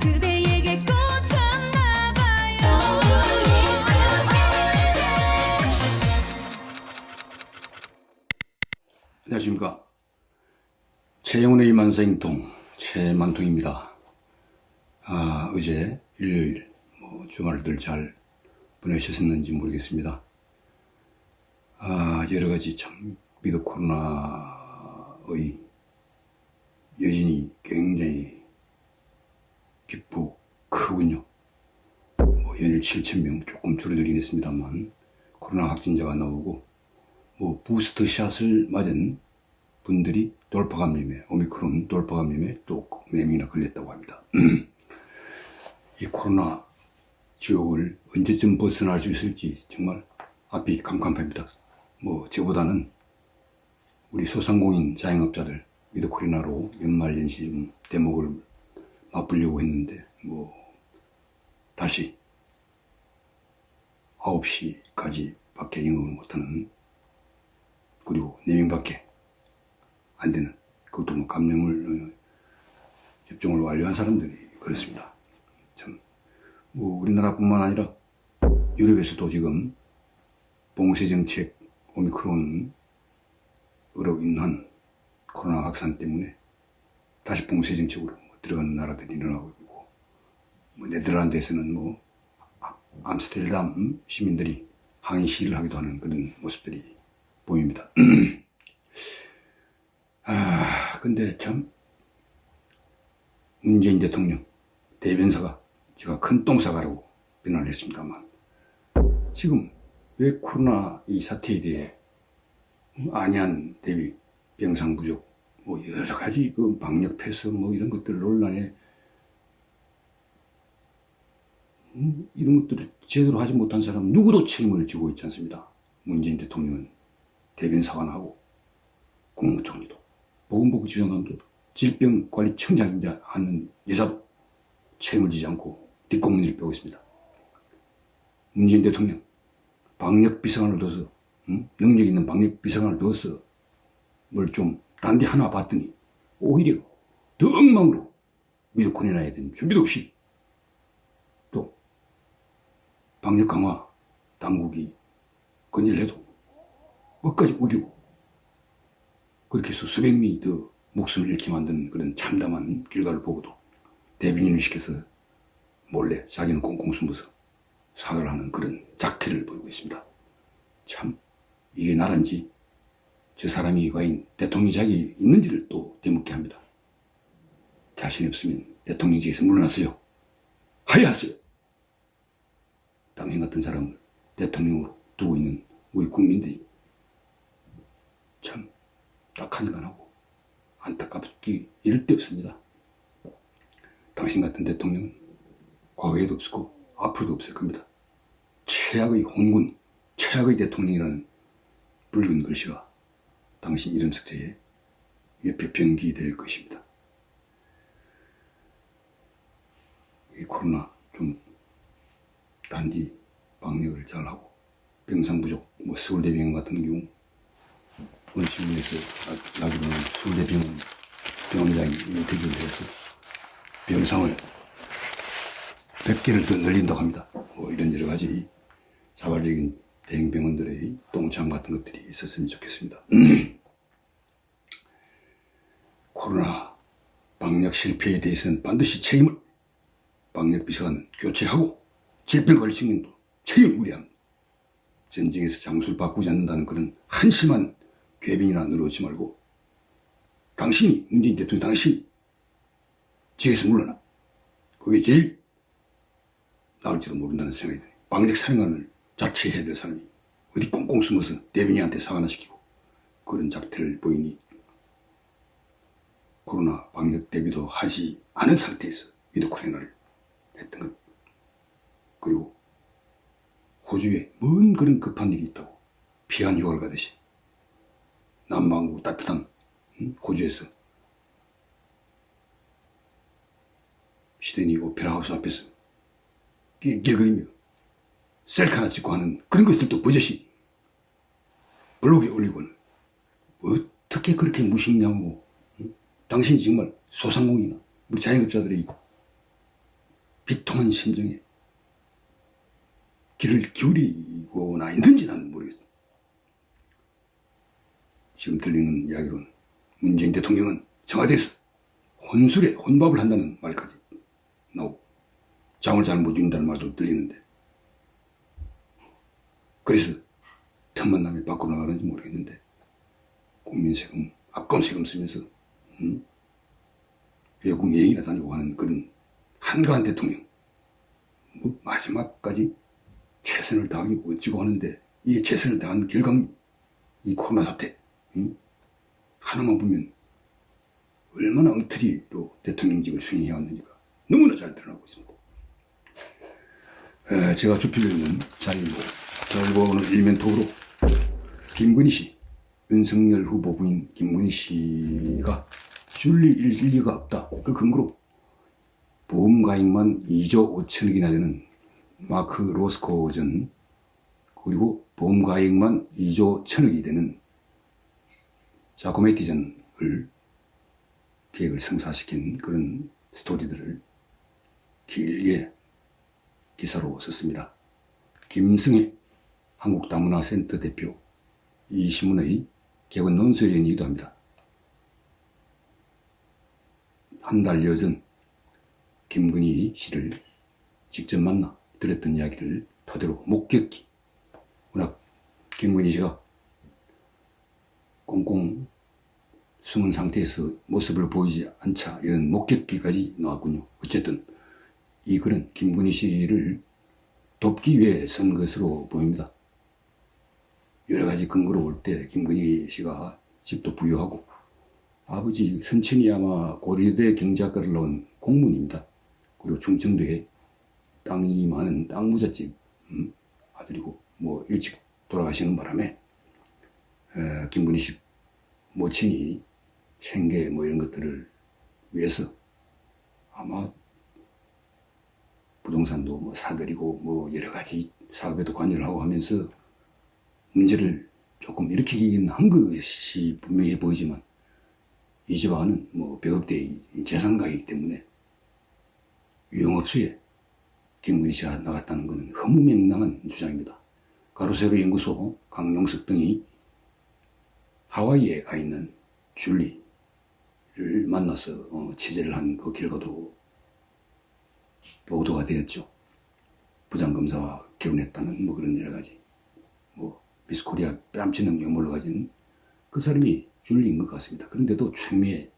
그대에게 꽂혔나봐요. 안녕하십니까. 최영훈의 만생통 최만통입니다. 어제 일요일 주말들 잘 보내셨는지 모르겠습니다. 여러가지 참 위드 코로나의 여진이 굉장히 깊고 크군요. 연일 7,000명 조금 줄어들긴 했습니다만 코로나 확진자가 나오고 부스터 샷을 맞은 분들이 돌파 감염에, 오미크론 돌파 감염에 또 4명이나 걸렸다고 합니다. 이 코로나 지옥을 언제쯤 벗어날 수 있을지 정말 앞이 캄캄합니다. 저보다는 우리 소상공인 자영업자들 위드 코로나로 연말연시 좀 대목을 맛보려고 했는데 다시 9시까지 밖에 영업을 못하는, 그리고 4명밖에 안 되는, 그것도 감염을 접종을 완료한 사람들이 그렇습니다. 참 우리나라뿐만 아니라 유럽에서도 지금 봉쇄 정책, 오미크론으로 인한 코로나 확산 때문에 다시 봉쇄 정책으로 들어가는 나라들이 일어나고 있고, 네덜란드에서는 암스테르담 시민들이 항의 시위를 하기도 하는 그런 모습들이 보입니다. 근데 참 문재인 대통령 대변사가 제가 큰 똥사가라고 비난을 했습니다만, 지금 왜 코로나 이 사태에 대해 안յան 대비 병상 부족 여러 가지 방역 폐쇄 이런 것들 논란에 이런 것들을 제대로 하지 못한 사람 누구도 책임을 지고 있지 않습니다. 문재인 대통령은 대변사관하고 국무총리도, 보건복지부 장관도, 질병관리청장인지 않는 여사도 책임을 지지 않고 뒷공문을 빼고 있습니다. 문재인 대통령 방역비서관을 넣어서, 능력 있는 방역비서관을 넣어서 뭘 좀 단디 하나 봤더니 오히려 더 엉망으로 위드 코로나에 대한 준비도 없이 또 방역 강화 당국이 건의를 해도 끝까지 우기고, 그렇게 해서 수백 명이 더 목숨을 잃게 만드는 그런 참담한 결과를 보고도 대변인을 시켜서 몰래 자기는 꽁꽁 숨어서 사과를 하는 그런 작태를 보이고 있습니다. 참 이게 나란지 저 사람이 과연 대통령직이 있는지를 또 되묻게 합니다. 자신 없으면 대통령직에서 물러나세요. 하야하세요. 당신 같은 사람을 대통령으로 두고 있는 우리 국민들이 참 딱하기만 하고 안타깝기 이를 데 없습니다. 당신 같은 대통령은 과거에도 없었고 앞으로도 없을 겁니다. 최악의 혼군, 최악의 대통령이라는 붉은 글씨가 당신 이름 석재에 옆에 병기될 것입니다. 이 코로나 좀 단디 방역을 잘하고, 병상 부족, 서울대병원 같은 경우 어느 신문에서 나기로는 서울대병원 병원장이 인터뷰를 해서 병상을 100개를 더 늘린다고 합니다. 이런 여러 가지 자발적인 대형병원들의 동참 같은 것들이 있었으면 좋겠습니다. 코로나 방역 실패에 대해서는 반드시 책임을 방역비서관 교체하고 질병관리청장도 책임을 물어야 전쟁에서 장수를 바꾸지 않는다는 그런 한심한 궤변이나 늘어오지 말고, 당신이, 문재인 대통령 당신이 직에서 물러나. 그게 제일 나을지도 모른다는 생각이 드네요. 방역 사령관을 자체해야 될 사람이 어디 꽁꽁 숨어서 대변인한테 사과나 시키고 그런 작태를 보이니 코로나 방역 대비도 하지 않은 상태에서 위드 코로나를 했던 것. 그리고 호주에 뭔 그런 급한 일이 있다고 피한 휴가를 가듯이 남방구 따뜻한 호주에서 시드니 오페라 하우스 앞에서 길거리며 셀카 하나 찍고 하는 그런 것들도 버젓이 블로그에 올리고는 어떻게 그렇게 무식냐고. 당신이 정말 소상공인이나 우리 자영업자들의 비통한 심정에 귀를 기울이고나 있는지 나는 모르겠어. 지금 들리는 이야기로는 문재인 대통령은 청와대에서 혼술에 혼밥을 한다는 말까지 나오고 잠을 잘 못 이룬다는 말도 들리는데, 그래서 틈만 나면 밖으로 나가는지 모르겠는데 국민 세금, 아까운 세금 쓰면서 외국 여행이나 다니고 하는 그런 한가한 대통령, 뭐 마지막까지 최선을 다하고 어찌고 하는데, 이게 최선을 다한 결과는 이 코로나 사태 하나만 보면 얼마나 엉터리로 대통령직을 수행해 왔는지가 너무나 잘 드러나고 있습니다. 제가 주필로 있는 자유보 오늘 일면톡으로 김건희 씨, 윤석열 후보 부인 김건희 씨가 줄리 일리가 없다. 그 근거로 보험가액만 2조 5천억이나 되는 마크 로스코 전, 그리고 보험가액만 2조 1천억이 되는 자코메티 전을 계획을 성사시킨 그런 스토리들을 길게 기사로 썼습니다. 김승혜 한국다문화센터 대표, 이 신문의 개건 논설위원이기도 합니다. 한 달여 전 김건희 씨를 직접 만나 들었던 이야기를 토대로 목격기, 워낙 김건희 씨가 꽁꽁 숨은 상태에서 모습을 보이지 않자 이런 목격기까지 나왔군요. 어쨌든 이 글은 김건희 씨를 돕기 위해 쓴 것으로 보입니다. 여러 가지 근거로 볼 때 김건희 씨가 집도 부유하고, 아버지 선친이 아마 고려대 경제학과를 나온 공무원입니다. 그리고 충청도에 땅이 많은 땅부잣집 아들이고, 뭐 일찍 돌아가시는 바람에 김건희 씨 모친이 생계 뭐 이런 것들을 위해서 아마 부동산도 뭐 사들이고 뭐 여러 가지 사업에도 관여를 하고 하면서 문제를 조금 일으키긴 한 것이 분명해 보이지만, 이 집안은 뭐 100억 대의 재산가이기 때문에 유흥업소에 김건희 씨가 나갔다는 것은 허무맹랑한 주장입니다. 가로세로 연구소 강용석 등이 하와이에 가 있는 줄리를 만나서 취재를 한 그 결과도 보도가 되었죠. 부장검사와 결혼했다는 뭐 그런 여러 가지, 뭐 미스코리아 뺨치는 유머를 가진 그 사람이 줄리인 것 같습니다. 그런데도 추미애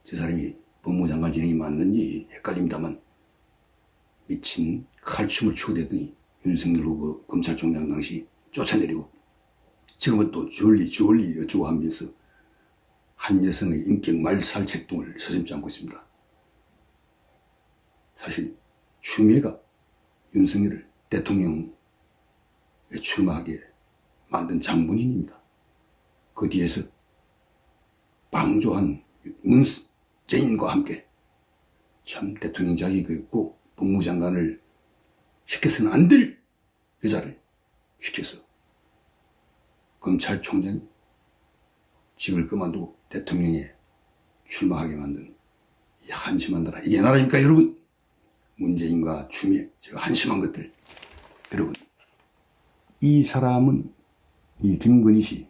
저 사람이 법무장관 진행이 맞는지 헷갈립니다만, 미친 칼춤을 추고 대더니 윤석열 후보 검찰총장 당시 쫓아내리고, 지금은 또 줄리 어쩌고 하면서 한 여성의 인격 말살책동을 서슴지 않고 있습니다. 사실 추미애가 윤석열을 대통령에 출마하게 만든 장본인입니다. 그 뒤에서 방조한 문재인과 함께 참 대통령 자격이 있고 법무장관을 시켜서는 안 될 여자를 시켜서 검찰총장이 직을 그만두고 대통령에 출마하게 만든 이 한심한 나라, 이게 나라입니까 여러분? 문재인과 추미애, 제가 한심한 것들. 여러분, 이 사람은, 이 김건희 씨,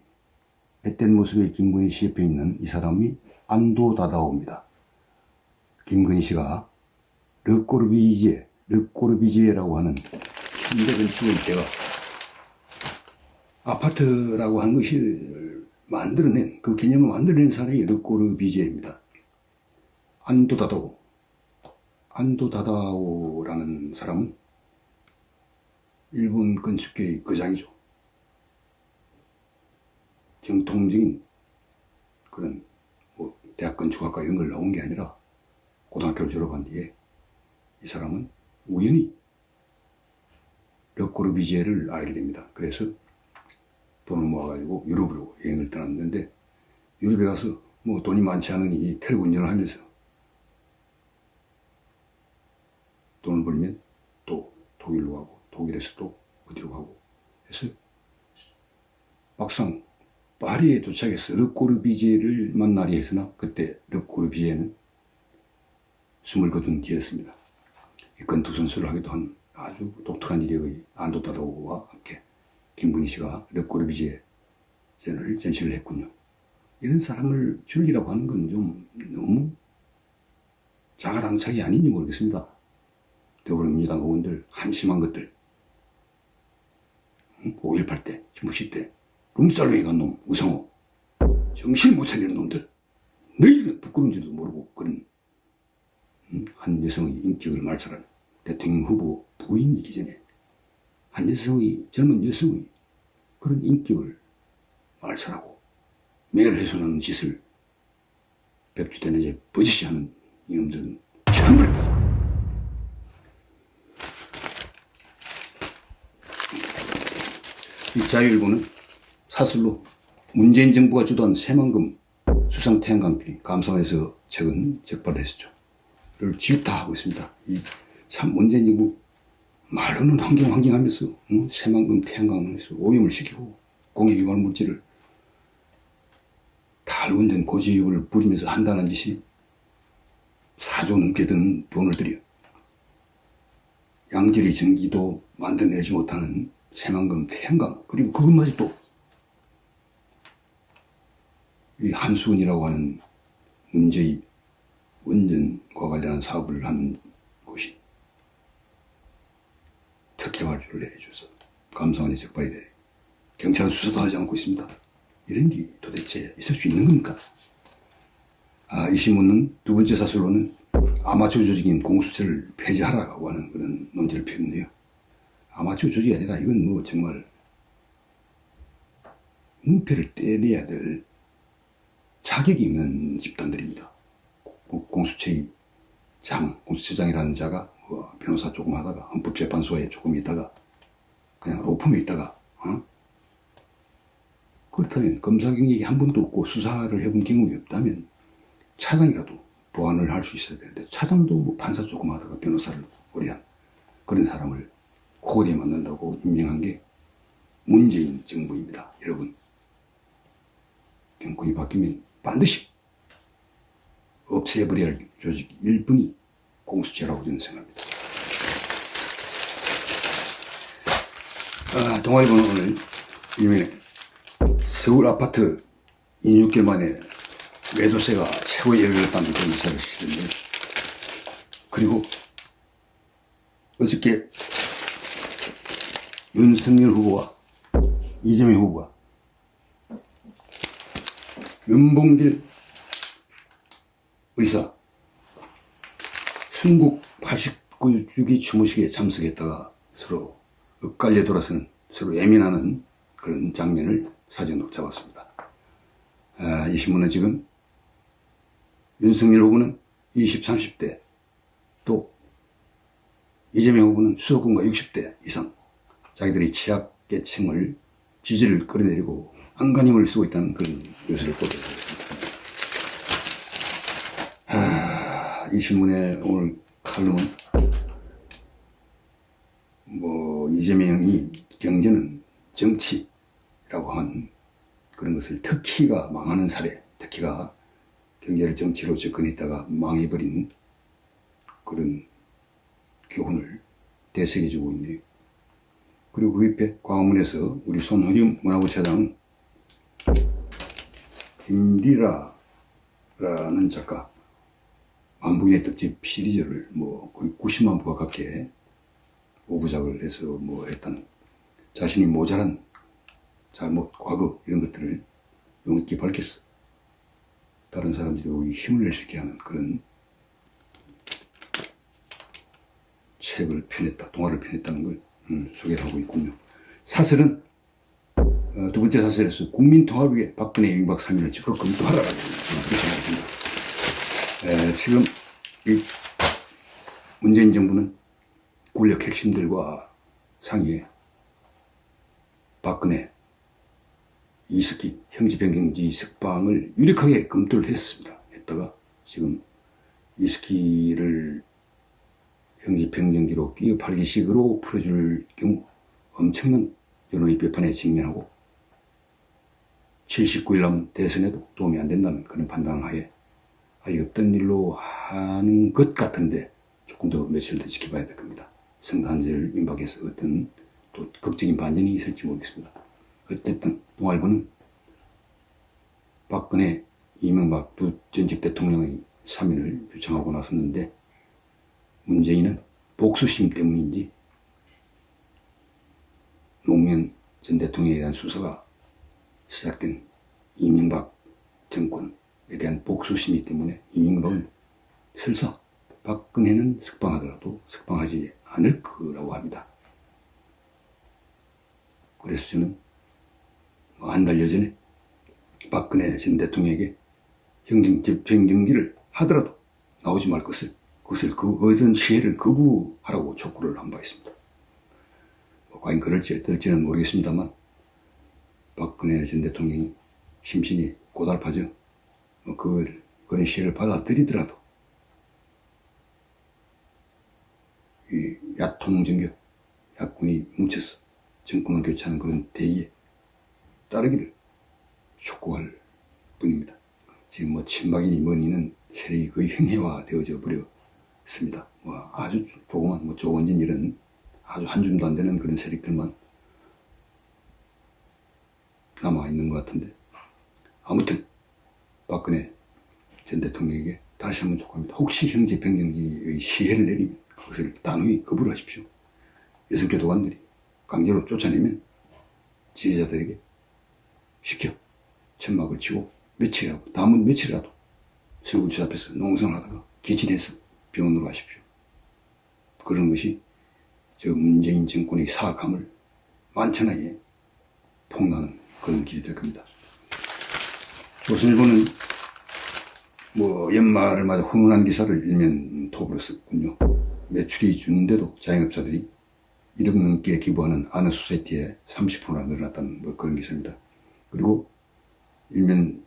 앳된 모습의 김건희 씨 옆에 있는 이 사람이 안도 다다오입니다. 김건희 씨가 르꼬르비지에라고 하는 현대 건축의 때가 아파트라고 하는 것을 만들어낸, 그 개념을 만들어낸 사람이 르꼬르비지에입니다. 안도 다다오라는 사람은 일본 건축계의 거장이죠. 정통적인 그런 뭐 대학 건축학과 이런 걸 나온 게 아니라 고등학교를 졸업한 뒤에 이 사람은 우연히 르꼬르비지에를 알게 됩니다. 그래서 돈을 모아가지고 유럽으로 여행을 떠났는데, 유럽에 가서 뭐 돈이 많지 않으니 트럭 운전을 하면서 돈을 벌면 또 독일로 가고, 독일에서 또 어디로 가고 해서 막상 파리에 도착해서 르꼬르비지에를 만나려 했으나, 그때 르꼬르비지에는 숨을 거둔 뒤였습니다. 건투 선수를 하기도 한 아주 독특한 이력의 안도타다오와 함께 김건희 씨가 르꼬르비제전을 전시를 했군요. 이런 사람을 줄이라고 하는 건 좀 너무 자가당착이 아닌지 모르겠습니다. 더불어민주당 의원들 한심한 것들, 5.18 때, 주무시 때 룸살롱에 간 놈, 우상호, 정신 못 차리는 놈들, 너희는 부끄러운지도 모르고 그런 한 여성의 인격을 말살하는 대통령 후보 부인이기 전에 한 여성의, 젊은 여성의 그런 인격을 말살하고 매일훼손하는 짓을 백주대낮에 버젓이 하는 이놈들은 천벌을 받을 거예요. 이 자유일보는 사슬로 문재인 정부가 주도한 새만금 수상 태양광비 감사원에서 최근 적발을 했었죠. 를 질타하고 있습니다. 이 참 문재인 정부 말로는 환경 하면서 새만금 태양광에서 오염을 시키고 공해기관 물질을 탈원전 고지율을 부리면서 한다는 짓이 4조 넘게 드는 돈을 들여 양질의 전기도 만들어내지 못하는 새만금 태양광, 그리고 그것마저 또 이 한수원이라고 하는 문제의 원전과 관련한 사업을 하는 곳이 특혜 발주를 해줘서 감사원에 적발이 돼 경찰은 수사도 하지 않고 있습니다. 이런 게 도대체 있을 수 있는 겁니까? 이 신문은 두 번째 사설로는 아마추어 조직인 공수처를 폐지하라고 하는 그런 논지를 펴는데요. 아마추어 조직이 아니라 이건 뭐 정말 문패를 떼내야 될 자격이 있는 집단들입니다. 공수처의 공수처장이라는 자가 변호사 조금 하다가 헌법재판소에 조금 있다가 그냥 로펌에 있다가 그렇다면 검사 경력이 한 번도 없고 수사를 해본 경험이 없다면 차장이라도 보완을 할 수 있어야 되는데 차장도 뭐 판사 조금 하다가 변호사를 오래 한 그런 사람을 코드에 맞는다고 임명한 게 문재인 정부입니다. 여러분, 정권이 바뀌면 반드시 없애버려야 할 조직 1분이 공수처라고 저는 생각합니다. 동아일보는 오늘 일면에 서울 아파트 26개월 만에 매도세가 최고에 이르렀다는 그런 기사를 실었는데, 그리고 어저께 윤석열 후보와 이재명 후보가 윤봉길 의사 순국 89주기 추모식에 참석했다가 서로 엇갈려 돌아서는, 서로 예민하는 그런 장면을 사진으로 잡았습니다. 이 신문은 지금 윤석열 후보는 20, 30대, 또 이재명 후보는 수도권과 60대 이상 자기들이 취약계층을 지지를 끌어내리고 안간힘을 쓰고 있다는 그런 뉴스를 보도했습니다. 이 신문의 오늘 칼럼은 이재명이 경제는 정치라고 한 그런 것을, 터키가 망하는 사례, 터키가 경제를 정치로 접근했다가 망해버린 그런 교훈을 되새겨주고 있네요. 그리고 그 옆에 광화문에서 우리 손흥림 문화부 차장은 김리라라는 작가 만부인의 떡집 시리즈를 거의 90만 부 가깝게 5부작을 해서 했다는, 자신이 모자란 잘못, 과거 이런 것들을 용기 밝혔어. 다른 사람들이 힘을 낼 수 있게 하는 그런 책을 펴냈다, 동화를 펴냈다는 걸 소개를 하고 있군요. 사설은 두 번째 사설에서 국민통합을 위해 박근혜 1박 3일을 적극 검토하라고 생각합니다. 지금 이 문재인 정부는 권력 핵심들과 상의해 박근혜, 이석기 형집행정지 석방을 유력하게 검토를 했다가 지금 이석기를 형집행정지로 끼어팔기식으로 풀어줄 경우 엄청난 여론의 비판에 직면하고 79일 남은 대선에도 도움이 안 된다는 그런 판단하에 아예 없던 일로 하는 것 같은데 조금 더 며칠 더 지켜봐야 될 겁니다. 성탄절 임박해서 어떤 또 극적인 반전이 있을지 모르겠습니다. 어쨌든 동아일보는 박근혜, 이명박 두 전직 대통령의 사면을 주창하고 나섰는데 문재인은 복수심 때문인지 노무현 전 대통령에 대한 수사가 시작된 이명박 정권에 대한 복수심이 때문에 이명박은 설사 박근혜는 석방하더라도 석방하지 않을 거라고 합니다. 그래서 저는 한 달여 전에 박근혜 전 대통령에게 집행정지를 하더라도 나오지 말 것을 그런 시혜를 거부하라고 촉구를 한 바 있습니다. 과연 그럴지 어떨지는 모르겠습니다만 박근혜 전 대통령이 심신이 고달파져 그런 시혜를 받아들이더라도 이 야통정격, 야권이 뭉쳐서 정권을 교체하는 그런 대의에 따르기를 촉구할 뿐입니다. 지금 친박이니 뭐니는 세력이 거의 형해화되어져 버렸습니다. 아주 조그만 조원진 이런 아주 한 줌도 안 되는 그런 세력들만 남아있는 것 같은데 아무튼 박근혜 전 대통령에게 다시 한번 촉구합니다. 혹시 형집행정지의 시혜를 내리면 그것을 단호히 거부를 하십시오. 여성교도관들이 강제로 쫓아내면 지휘자들에게 시켜 천막을 치고 며칠이라도 남은 며칠이라도 설국지 앞에서 농성을 하다가 기진해서 병원으로 가십시오. 그런 것이 저 문재인 정권의 사악함을 만천하에 폭로하는 그런 길이 될 겁니다. 조선일보는 연말을 맞아 훈훈한 기사를 일면 톱으로 썼군요. 매출이 주는데도 자영업자들이 1억 넘게 기부하는 아너소사이티에 30%나 늘어났다는 그런 기사입니다. 그리고 일면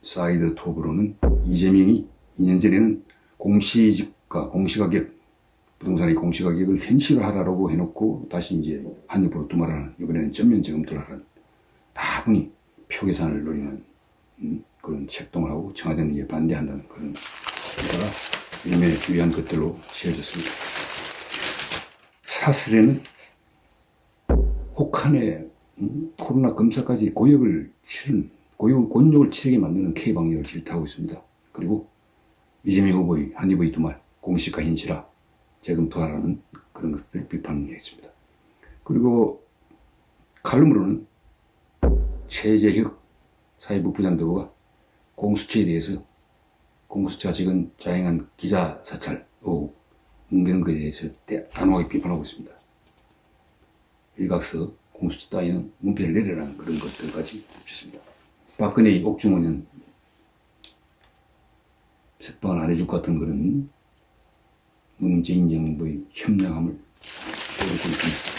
사이드 톱으로는 이재명이 2년 전에는 공시가격, 부동산의 공시가격을 현실화하라고 해놓고 다시 이제 한입으로 두말하는, 이번에는 전면 재검토를 하라는, 다분히 표계산을 노리는 그런 책동을 하고 청와대는 이에 반대한다는 그런 기사가 일면에 주요한 것들로 지어졌습니다. 사슬에는 혹한의 코로나 검사까지 곤욕을 치르게 만드는 K방역을 질타하고 있습니다. 그리고 이재명 후보의 한입의 두말, 공시가 현실화, 재검토하라는 그런 것들 비판했습니다. 그리고 칼럼으로는 최재혁 사회부 부장대우가 공수처에 대해서 공수처가 지금 자행한 기자 사찰 의혹 뭉개는 것에 대해서 단호하게 비판하고 있습니다. 일각서 공수처 따위는 문패를 내리라는 그런 것들까지 붙였습니다. 박근혜의 옥중원은 석방을 안 해줄 것 같은 그런 문재인 정부의 현명함을 보여주고 있습니다.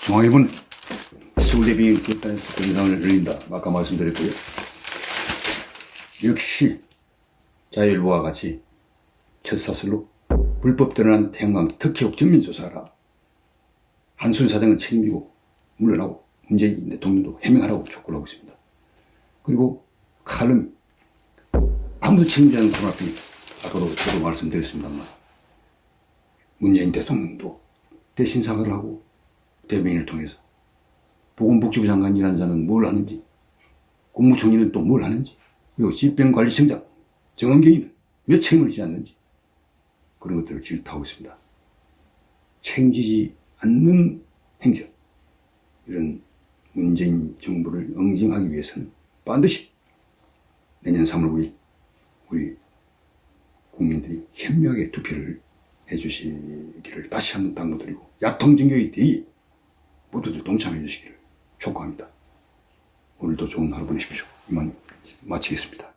중앙일보는 서울대 비행 기업단에서 동영상을 올린다. 아까 말씀드렸고요. 역시 자유일보와 같이 첫 사슬로 불법 드러난 태양광 특혜옥 전면 조사하라. 한순 사장은 책임지고 물러나고 문재인 대통령도 해명하라고 촉구를 하고 있습니다. 그리고 칼럼이 아무도 책임지지 않는 코로나 때문에 아까도 저도 말씀드렸습니다만 문재인 대통령도 대신 사과를 하고 대변인을 통해서 보건복지부 장관이라는 자는 뭘 하는지, 국무총리는 또 뭘 하는지, 그리고 질병관리청장 정은경이는 왜 책임을 지지 않는지 그런 것들을 질타하고 있습니다. 책임지지 않는 행정, 이런 문재인 정부를 응징하기 위해서는 반드시 내년 3월 9일 우리 국민들이 현명하게 투표를 해주시기를 다시 한번 당부드리고 야통정교의 대의에 모두들 동참해 주시기를 촉구합니다. 오늘도 좋은 하루 보내십시오. 이만 마치겠습니다.